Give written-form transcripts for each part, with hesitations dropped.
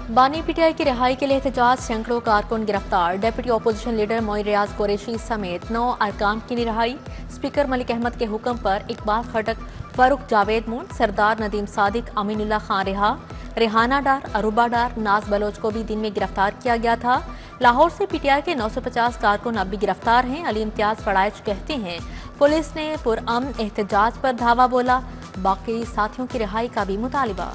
बानी पीटीआई की रिहाई के लिए एहतजाज, सैकड़ों कारकुन गिरफ्तार। डेप्यूटी अपोजिशन लीडर मोइन रियाज कुरैशी समेत 9 अरकान की रिहाई। स्पीकर मलिक अहमद के हुक्म पर इकबाल खटक, फारूक जावेद मून, सरदार नदीम सादिक, अमीनुल्लाह खान रिहा। रेहाना डार, अरूबा डार, नाज बलोच को भी दिन में गिरफ्तार किया गया था। लाहौर से पीटीआई के 950 कारकुन अब भी गिरफ्तार हैं। अली इम्तियाज फड़ाइच कहते हैं पुलिस ने पुरअमन एहतजाज पर धावा बोला। बाकी साथियों की रिहाई का भी मुतालिबा।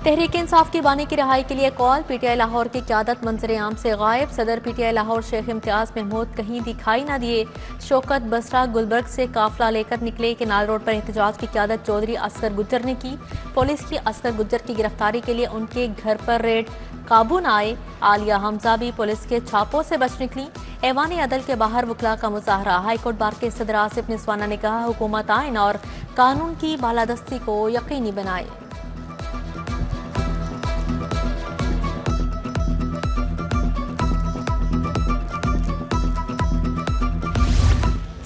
तहरीक इंसाफ की बानी की रिहाई के लिए कॉल। पीटीआई लाहौर की क़यादत मंजर आम से गायब। सदर पीटीआई लाहौर शेख इम्तियाज महमूद कहीं दिखाई न दिए। शौकत बसरा गुलबर्ग से काफिला लेकर निकले। केनाल रोड पर एहतजाज की क़यादत चौधरी असगर गुज्जर ने की। पुलिस की असगर गुज्जर की गिरफ्तारी के लिए उनके घर पर रेड, काबू न आए। आलिया हमजा भी पुलिस के छापों से बच निकली। ऐवान अदल के बाहर वकला का मुजाहरा। हाईकोर्ट बार के सदर आसिफ निस्वाना ने कहा हुकूमत आइन और कानून की बालादस्ती को यकीनी बनाए।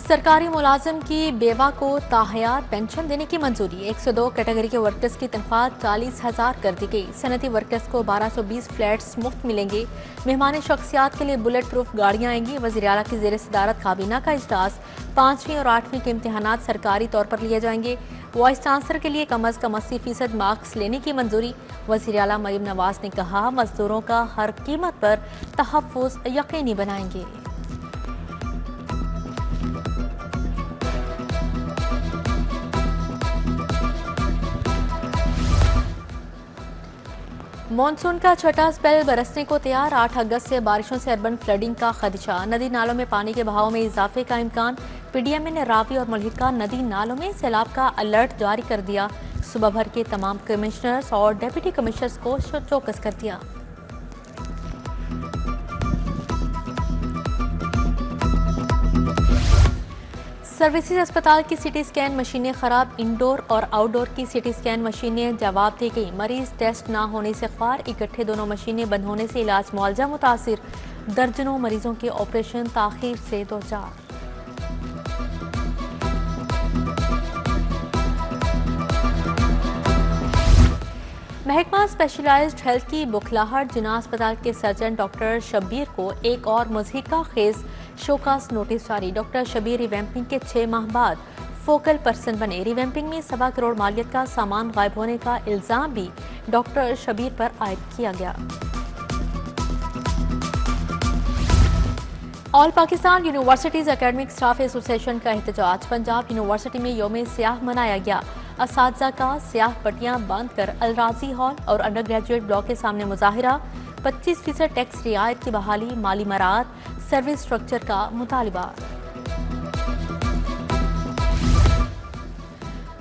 सरकारी मुलाजिम की बेवा को ताहयात पेंशन देने की मंजूरी। 102 कैटेगरी के वर्कर्स की तनख्वाह 40,000 कर दी गई। सनती वर्कर्स को 1220 फ्लैट्स मुफ्त मिलेंगे। मेहमान शख्सियात के लिए बुलेट प्रूफ गाड़ियां आएंगी। वज़ीर आला की ज़ेर सदारत काबीना का इजलास। 5वीं और 8वीं के इम्तहानात सरकारी तौर पर लिए जाएंगे। वाइस चांसलर के लिए कम अज़ कम 80% मार्क्स लेने की मंजूरी। वज़ीर आला मरीम नवाज ने कहा मजदूरों का हर कीमत पर तहफ़्फ़ुज़ यकीनी बनाएंगे। मॉनसून का छठा स्पेल बरसने को तैयार। 8 अगस्त से बारिशों से अर्बन फ्लडिंग का खदशा। नदी नालों में पानी के बहाव में इजाफे का इम्कान। पीडीएम ने रावी और मुल्हिका नदी नालों में सैलाब का अलर्ट जारी कर दिया। सुबह भर के तमाम कमिश्नर्स और डिप्टी कमिश्नर्स को चौकस कर दिया। सर्विसेज अस्पताल की सीटी स्कैन मशीनें खराब। इंडोर और आउटडोर की सीटी स्कैन मशीनें जवाब दे गई। मरीज टेस्ट ना होने से ख्वार। इकट्ठे दोनों मशीनें बंद होने से इलाज मुआवजा मुतासिर। दर्जनों मरीजों के ऑपरेशन ताखीर से दो चार। महकमा स्पेशलाइज्ड हेल्थ की बुखलाहट। जिना अस्पताल के सर्जन डॉक्टर शब्बीर को एक और मुज़हिका खेज शोकास नोटिस जारी। डॉक्टर शब्बीर रिवैम्पिंग के 6 माह बाद फोकल पर्सन बने। रिवैम्पिंग में 1.25 करोड़ मालियत का सामान गायब होने का इल्जाम भी डॉक्टर शब्बीर पर आयद किया गया। All Pakistan universities academic staff association का एहतजाज। पंजाब यूनिवर्सिटी में यौम सियाह मनाया गया। असातिज़ा का सियाह पट्टियां बांध कर अलराजी हॉल और अंडर ग्रेजुएट ब्लॉक के सामने मुजाहिरा। 25% टैक्स रियायत की बहाली, माली मराहत, सर्विस स्ट्रक्चर का मुतालिबा।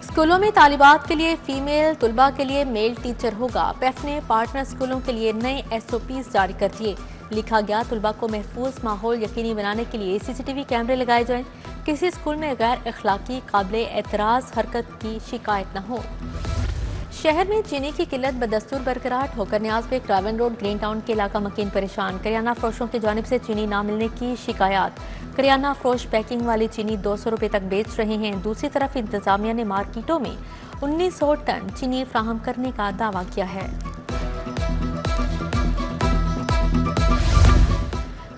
स्कूलों में तालिबात के लिए फीमेल, तुलबा के लिए मेल टीचर होगा। पैफ ने पार्टनर स्कूलों के लिए नए SOPs जारी कर दिए। लिखा गया तुलबा को महफूज माहौल यकीनी बनाने के लिए CCTV कैमरे लगाए जाएं। किसी स्कूल में गैर अखलाकी काबिल एतराज हरकत की शिकायत न हो। शहर में चीनी की किल्लत बदस्तूर बरकरार। ठोकर न्याज पे क्रावन रोड ग्रीन टाउन के इलाका मकीन परेशान। करियाना फरोशों की जानिब से चीनी ना मिलने की शिकायत। करियाना फरोश पैकिंग वाली चीनी 200 रुपए तक बेच रहे हैं। दूसरी तरफ इंतजामिया ने मार्केटों में 1900 टन चीनी फ्राहम करने का दावा किया है।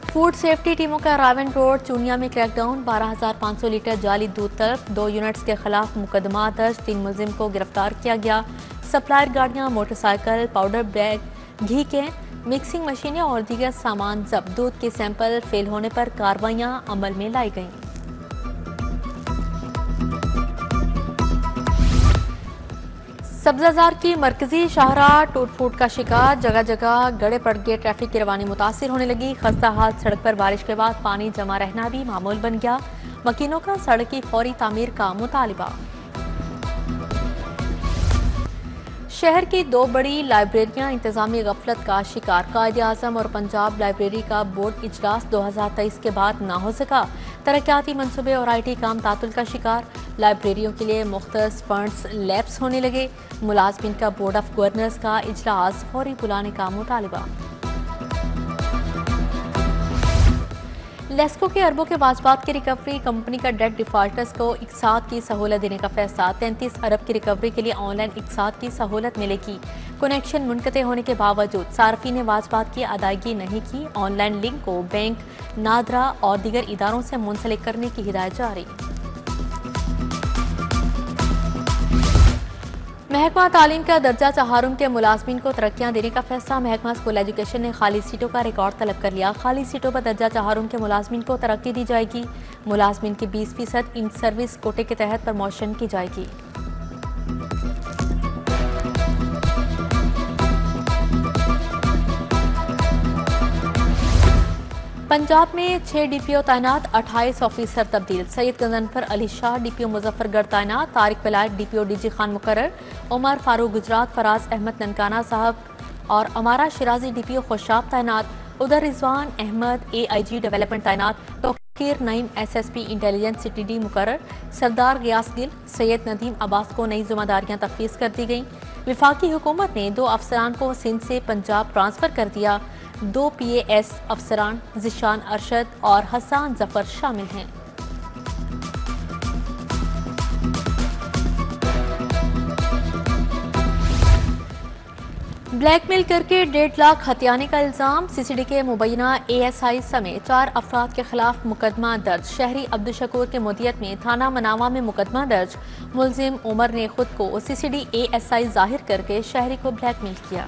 फूड सेफ्टी टीमों का रावन रोड चूनिया में क्रैकडाउन। 12,500 लीटर जाली दूध तलब। 2 यूनिट्स के खिलाफ मुकदमा दर्ज। 3 मुलजिम को गिरफ्तार किया गया। सप्लायर गाड़ियां, मोटरसाइकिल, पाउडर बैग, घी के मिक्सिंग मशीनें और दीगर सामान जब्त। दूध के सैंपल फेल होने पर कार्रवाइयां अमल में लाई गईं। सब्जाजार की मरकजी शाहराह टूट फूट का शिकार। जगह जगह गड़े पड़ गए। ट्रैफिक की रवानी मुतासिर होने लगी। खस्ता हाल सड़क पर बारिश के बाद पानी जमा रहना भी मामूल बन गया। मकीनों का सड़क की फौरी तामीर का मुतालिबा। शहर की 2 बड़ी लाइब्रेरियां इंतजामी गफलत का शिकार। कायद-ए-आज़म और पंजाब लाइब्रेरी का बोर्ड इजलास 2023 के बाद ना हो सका। तरक्याती मनसूबे और IT काम तातुल का शिकार। लाइब्रेरियों के लिए मुख्तस फंड्स लैप्स होने लगे। मुलाजमीन का बोर्ड ऑफ गवर्नर्स का इजलास फौरी बुलाने का मुतालिबा। लेस्को के अरबों के वाजबात की रिकवरी, कंपनी का डेट डिफॉल्टर्स को इकसात की सहूलत देने का फैसला। 33 अरब की रिकवरी के लिए ऑनलाइन इकसात की सहूलत मिलेगी। कनेक्शन मुनक़ते होने के बावजूद सार्फिन ने वाजबात की अदायगी नहीं की। ऑनलाइन लिंक को बैंक, नादरा और दीगर इदारों से मुंसलिक करने की हिदायत जारी। महकमा तालीम का दर्जा चहारुम के मुलाजमीन को तरक्कियां देने का फैसला। महकमा स्कूल एजुकेशन ने खाली सीटों का रिकॉर्ड तलब कर लिया। खाली सीटों पर दर्जा चहारुम के मुलाजमीन को तरक्की दी जाएगी। मुलाजमीन की 20% इन सर्विस कोटे के तहत प्रमोशन की जाएगी। पंजाब में 6 DPO तैनात, 28 ऑफिसर तब्दील। सैयद गजनफर अली शाह DPO मुजफ्फरगढ़ तैनात, तारिक विलायत DPO DG खान मुकर्रर, उमर फारूक गुजरात, फराज अहमद ननकाना साहब और अमारा शिराजी DPO खुशाब तैनात। उधर रिजवान अहमद AIG डेवलपमेंट तैनात, Tauqeer Naeem SSP intelligence CTD मुकर्रर। सरदार गयास गिल, सैयद नदीम अब्बास को नई जिम्मेदारियां तफवीज़ कर दी गईं। विफाकी हुकूमत ने 2 अफसरान को सिंध से पंजाब ट्रांसफर कर दिया। 2 PAS अफसरान जिशान अरशद और हसान जफर शामिल हैं। ब्लैकमेल करके 1.5 लाख हथियाने का इल्जाम। CCD के मुबैना ASI समेत 4 अफराद के खिलाफ मुकदमा दर्ज। शहरी अब्दुल शकूर के मुदियत में थाना मनावा में मुकदमा दर्ज। मुलजिम उमर ने खुद को CCD ASI जाहिर करके शहरी को ब्लैकमेल किया।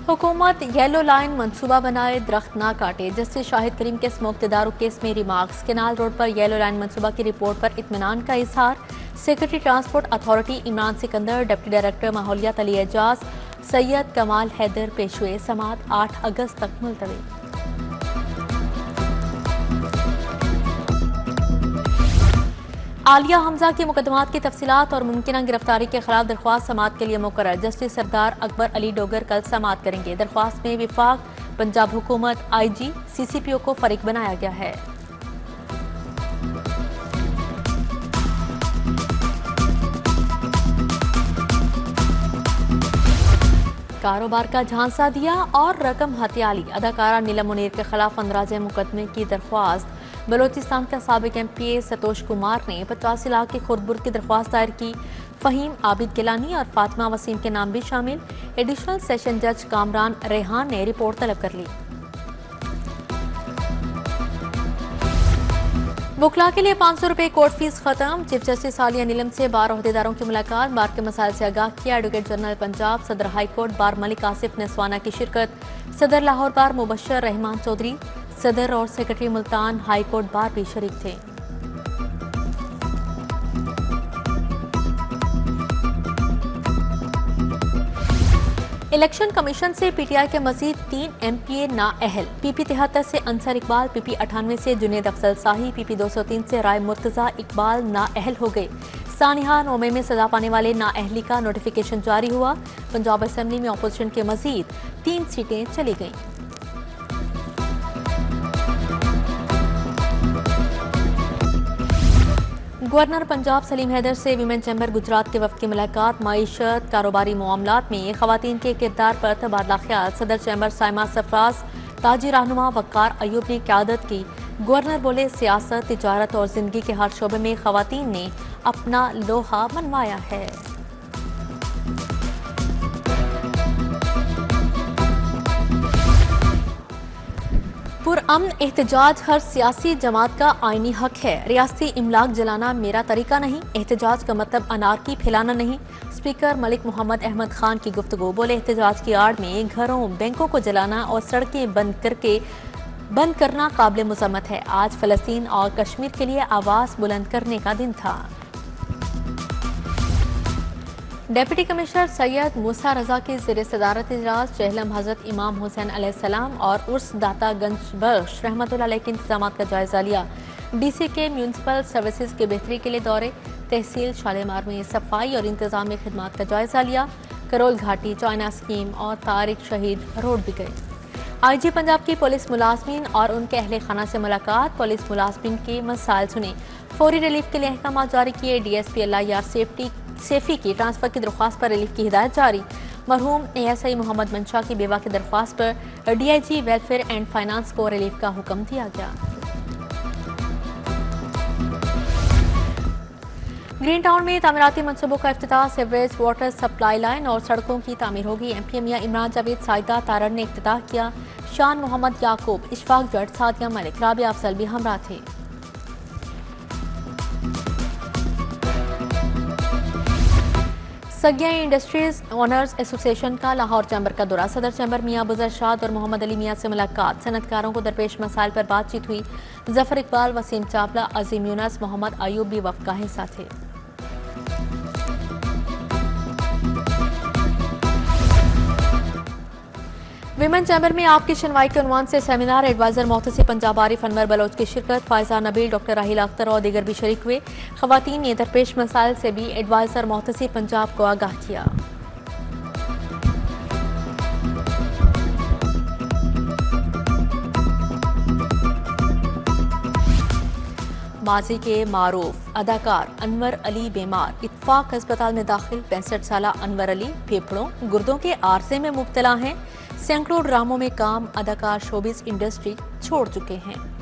हुकूमत येलो लाइन मंसूबा बनाए, दरख्त ना काटे। जस्टिस शाहिद करीम के स्मोक तदारुक केस में रिमार्क्स। केनाल रोड पर येलो लाइन मंसूबा की रिपोर्ट पर इत्मीनान का इजहार। Secretary transport authority Imran Sikandar, deputy director माहौलियात अली एजाज, सैयद कमाल हैदर पेश हुए। समात 8 अगस्त तक मुलतवी। आलिया हमजा के मुकदमात की तफसीलात और मुमकिन गिरफ्तारी के खिलाफ दरख्वास्त समात के लिए मुकर्रर। जस्टिस सरदार अकबर अली डोगर कल समात करेंगे। दरख्वास्त में विफाक, पंजाब हुकूमत, IG, CCPO को फरीक बनाया गया है। कारोबार का झांसा दिया और रकम हथियाली। अदाकारा नीलम मुनीर के खिलाफ अंदराजे मुकदमे की दरख्वास्त। बलोचिस्तान का साबिक MPA सतोष कुमार ने 85 लाख की खुर्दबुर्द की दरख्वास्त दायर की। फहीम आबिद गिलानी और फातिमा वसीम के नाम भी शामिल। एडिशनल सेशन जज कामरान रेहान ने रिपोर्ट तलब कर ली। वकला के लिए 500 रुपये कोर्ट फीस खत्म। चीफ जस्टिस आलिया नीलम से बार अहदेदारों की मुलाकात, बार के मसाइल से आगाह किया। एडवोकेट जनरल पंजाब, सदर high court bar Malik Asif नसवाना की शिरकत। सदर लाहौर बार मुबशर रहमान चौधरी, सदर और secretary Multan high court bar भी शरीक थे। इलेक्शन कमीशन से PTI के मजीद 3 MPA नाअहल। PP 73 से अंसर इकबाल, PP 98 से जुनेद अफजल शाही, PP 203 से राय मुर्तजा इकबाल नाअहल हो गए। सानिहा नौमे में सजा पाने वाले नाअहली का नोटिफिकेशन जारी हुआ। पंजाब असेंबली में अपोजिशन के मजीद 3 सीटें चली गईं। गवर्नर पंजाब सलीम हैदर से वीमेन चैम्बर गुजरात के वफ्द की मुलाकात। माईशत, कारोबारी मामलात में खवातीन के किरदार पर तबादला ख्याल। सदर चैम्बर साइमा सरफराज, ताजी रहनुमा वक्कार अयूब ने क़यादत की। गवर्नर बोले, सियासत, तिजारत और जिंदगी के हर शोबे में खवातीन ने अपना लोहा मनवाया है। पुरअमन एहतजाज हर सियासी जमात का आईनी हक है। रियासती इमलाक जलाना मेरा तरीका नहीं। एहतजाज का मतलब अनारकी फैलाना नहीं। स्पीकर मलिक मोहम्मद अहमद खान की गुफ्तगू। बोले, एहतजाज की आड़ में घरों, बैंकों को जलाना और सड़कें बंद करना काबिल मुज़म्मत है। आज फ़लस्तीन और कश्मीर के लिए आवाज़ बुलंद करने का दिन था। डिप्टी कमिश्नर सैयद मूसा रजा की ज़ेर सदारत इजलास। चहलम हज़रत इमाम हुसैन अलैहिस्सलाम और उर्स दाता गंज बख्श रहमतुल्लाह अलैह के इंतजामात का जायजा लिया। DC के म्यूनसिपल सर्विसेज के बेहतरी के लिए दौरे। तहसील शालीमार में सफाई और इंतजामी खिदमात का जायजा लिया। करोल घाटी, चाइना स्कीम और तारिक शहीद रोड भी गए। IG पंजाब की पुलिस मुलाजमीन और उनके अहले खाना से मुलाकात। पुलिस मुलाजमीन के मसाइल सुने। फौरी रिलीफ के लिए अहकाम जारी किए। DSP LIR सेफी की ट्रांसफर की दरख्वास्त पर रिलीफ की हिदायत जारी। मरहूम ASI मोहम्मद मंशा की बेवा की दरख्वास्त पर DIG वेलफेयर एंड फाइनेंस को रिलीफ का हुक्म दिया गया। ग्रीन टाउन में तामीराती मनसूबों का इफ्तिताह, सीवरेज वाटर सप्लाई लाइन और सड़कों की तामीर होगी। MP मियां इमरान जावेद साइदा तारड़ ने इफ्तिताह किया। शान मोहम्मद याकूब, इशफाक जट, सादिया मलिक, राबिया अफजल भी हमरा थे। सगिया इंडस्ट्रीज ओनर्स एसोसिएशन का लाहौर चैम्बर का दौरा, सदर चैम्बर मियां बुजर शाद और मोहम्मद अली मियां से मुलाकात, सनतकारों को दरपेश मसाइल पर बातचीत हुई। जफर इकबाल, वसीम चावला, अजीम यूनस, मोहम्मद अयूब भी वफ्द का हिस्सा थे। विमेन चैम्बर में आपकी सुनवाई के उन्वान से सेमिनार, एडवाइजर मोहतसिब पंजाब आरिफ अनवर बलोच की शिरकत, फायजा नबील, डॉक्टर राहिल अख्तर और दीगर भी शरीक हुए। खवातीन ने दरपेश मसाइल से भी एडवाइजर मोहतसिब पंजाब को आगाह किया। माजी के मारूफ अदाकार अनवर अली बीमार, इत्तफाक अस्पताल में दाखिल। 65 साला अनवर अली फेफड़ों गुर्दों के आर्से में मुब्तला हैं। सैकड़ों ड्रामों में काम, अदाकार शोबिस इंडस्ट्री छोड़ चुके हैं।